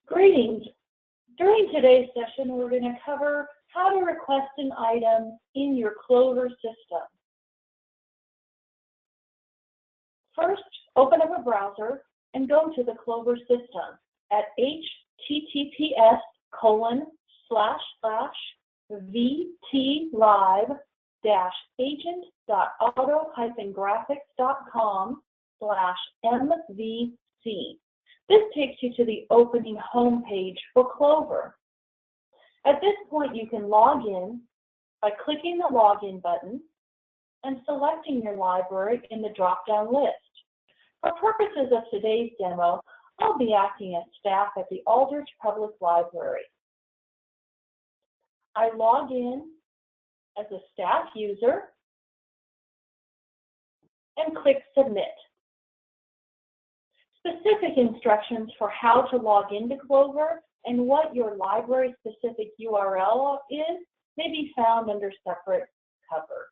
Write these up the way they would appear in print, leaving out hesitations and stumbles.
Greetings. During today's session, we're going to cover how to request an item in your CLOVER system. First, open up a browser and go to the CLOVER system at https://vt-live-agent.auto-graphics.com/MVC. This takes you to the opening home page for CLOVER. At this point, you can log in by clicking the Login button and selecting your library in the drop-down list. For purposes of today's demo, I'll be acting as staff at the Aldrich Public Library. I log in as a staff user and click Submit. Specific instructions for how to log into CLOVER and what your library-specific URL is may be found under separate cover.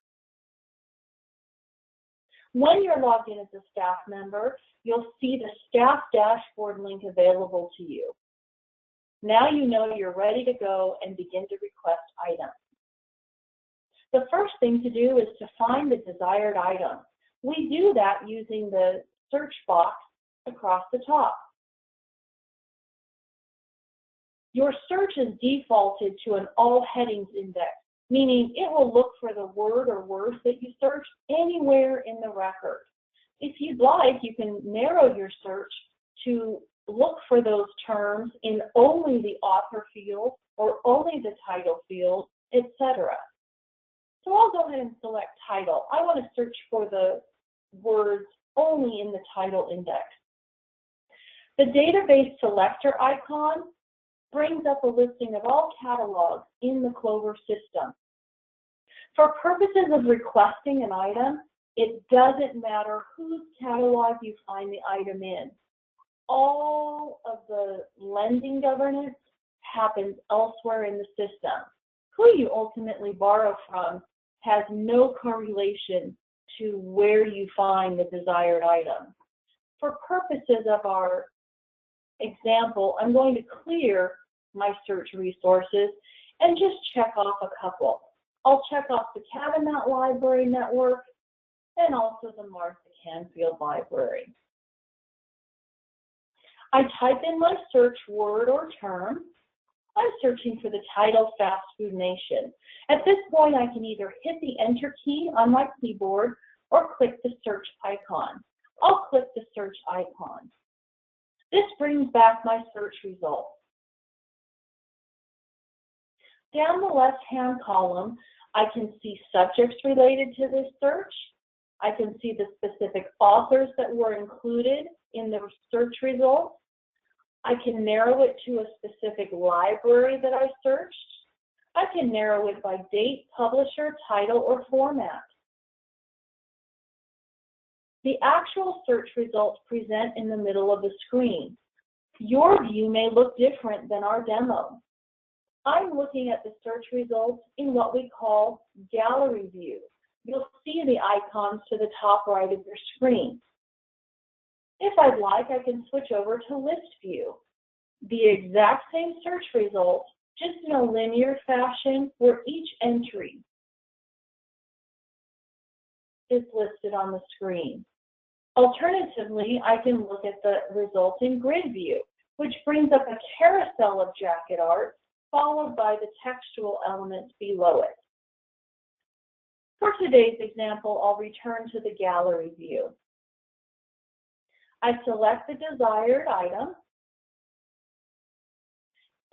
When you're logged in as a staff member, you'll see the staff dashboard link available to you. Now you know you're ready to go and begin to request items. The first thing to do is to find the desired item. We do that using the search box across the top. Your search is defaulted to an all headings index, meaning it will look for the word or words that you searched anywhere in the record. If you'd like, you can narrow your search to look for those terms in only the author field or only the title field, etc. So I'll go ahead and select title. I want to search for the words only in the title index. The database selector icon brings up a listing of all catalogs in the CLOVER system. For purposes of requesting an item, it doesn't matter whose catalog you find the item in. All of the lending governance happens elsewhere in the system. Who you ultimately borrow from has no correlation to where you find the desired item. For purposes of our example, I'm going to clear my search resources and just check off a couple. I'll check off the Catamount Library Network and also the Martha Canfield Library. I type in my search word or term. I'm searching for the title Fast Food Nation. At this point, I can either hit the Enter key on my keyboard or click the search icon. I'll click the search icon. This brings back my search results. Down the left-hand column, I can see subjects related to this search. I can see the specific authors that were included in the search results. I can narrow it to a specific library that I searched. I can narrow it by date, publisher, title, or format. The actual search results present in the middle of the screen. Your view may look different than our demo. I'm looking at the search results in what we call gallery view. You'll see the icons to the top right of your screen. If I'd like, I can switch over to list view. The exact same search results, just in a linear fashion where each entry is listed on the screen. Alternatively, I can look at the results in grid view, which brings up a carousel of jacket art followed by the textual elements below it. For today's example, I'll return to the gallery view. I select the desired item,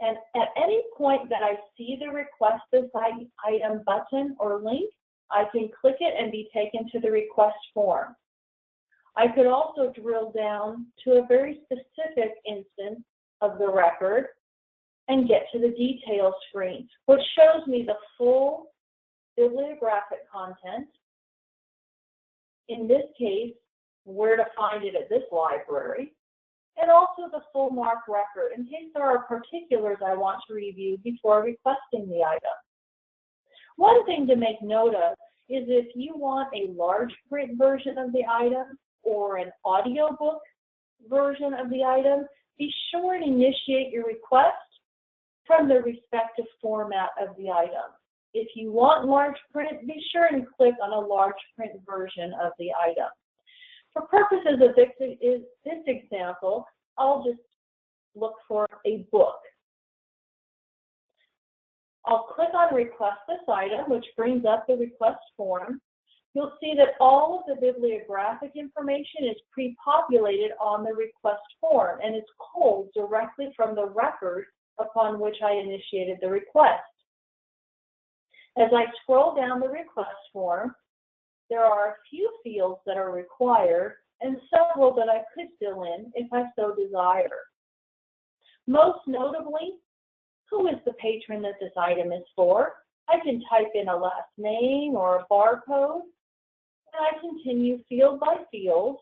and at any point that I see the Request This Item button or link, I can click it and be taken to the request form. I could also drill down to a very specific instance of the record and get to the details screen, which shows me the full bibliographic content. In this case, where to find it at this library, and also the full MARC record in case there are particulars I want to review before requesting the item. One thing to make note of is if you want a large print version of the item or an audiobook version of the item, be sure and initiate your request from the respective format of the item. If you want large print, be sure and click on a large print version of the item. For purposes of this example, I'll just look for a book. I'll click on Request This Item, which brings up the request form. You'll see that all of the bibliographic information is pre-populated on the request form, and it's pulled directly from the record upon which I initiated the request. As I scroll down the request form, there are a few fields that are required and several that I could fill in if I so desire. Most notably, who is the patron that this item is for? I can type in a last name or a barcode, and I continue field by field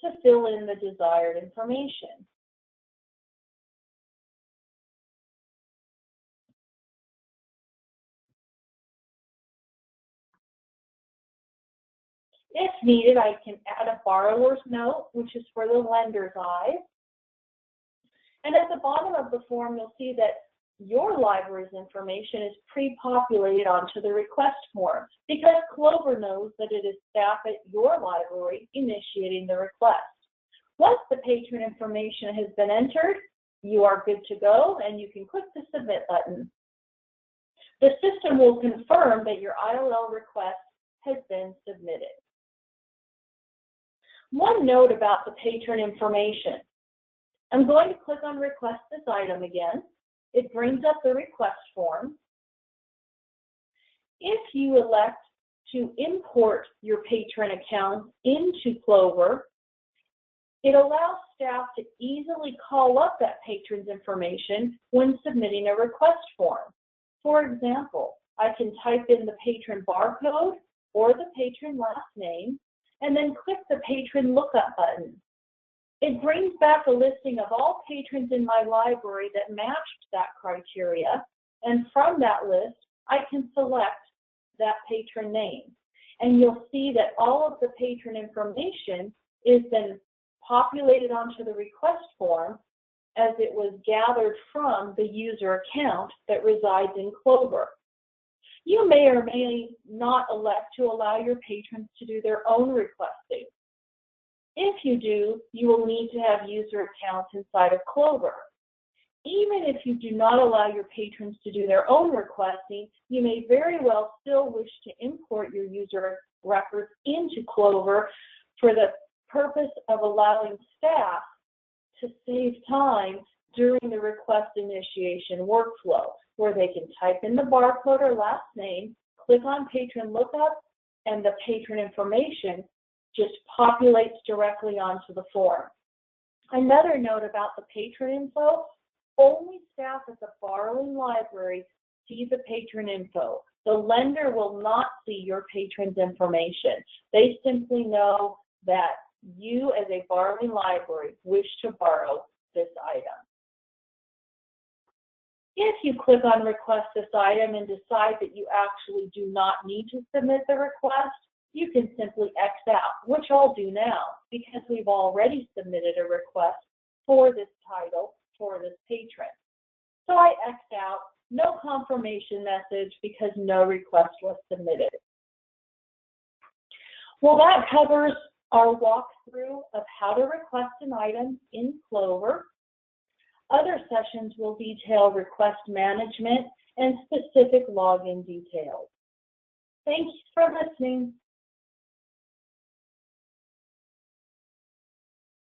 to fill in the desired information. If needed, I can add a borrower's note, which is for the lender's eyes. And at the bottom of the form, you'll see that your library's information is pre-populated onto the request form because Clover knows that it is staff at your library initiating the request. Once the patron information has been entered, you are good to go and you can click the Submit button. The system will confirm that your ILL request has been submitted. One note about the patron information. I'm going to click on Request This Item again. It brings up the request form. If you elect to import your patron account into Clover, it allows staff to easily call up that patron's information when submitting a request form. For example, I can type in the patron barcode or the patron last name, and then click the patron lookup button. It brings back a listing of all patrons in my library that matched that criteria, and from that list, I can select that patron name. And you'll see that all of the patron information is then populated onto the request form as it was gathered from the user account that resides in Clover. You may or may not elect to allow your patrons to do their own requesting. If you do, you will need to have user accounts inside of Clover. Even if you do not allow your patrons to do their own requesting, you may very well still wish to import your user records into Clover for the purpose of allowing staff to save time during the request initiation workflow, where they can type in the barcode or last name, click on patron lookup, and the patron information just populates directly onto the form. Another note about the patron info, only staff at the borrowing library see the patron info. The lender will not see your patron's information. They simply know that you as a borrowing library wish to borrow this item. If you click on Request This Item and decide that you actually do not need to submit the request, you can simply X out, which I'll do now because we've already submitted a request for this title for this patron. So I X out, no confirmation message because no request was submitted. Well, that covers our walkthrough of how to request an item in Clover. Other sessions will detail request management and specific login details. Thanks for listening.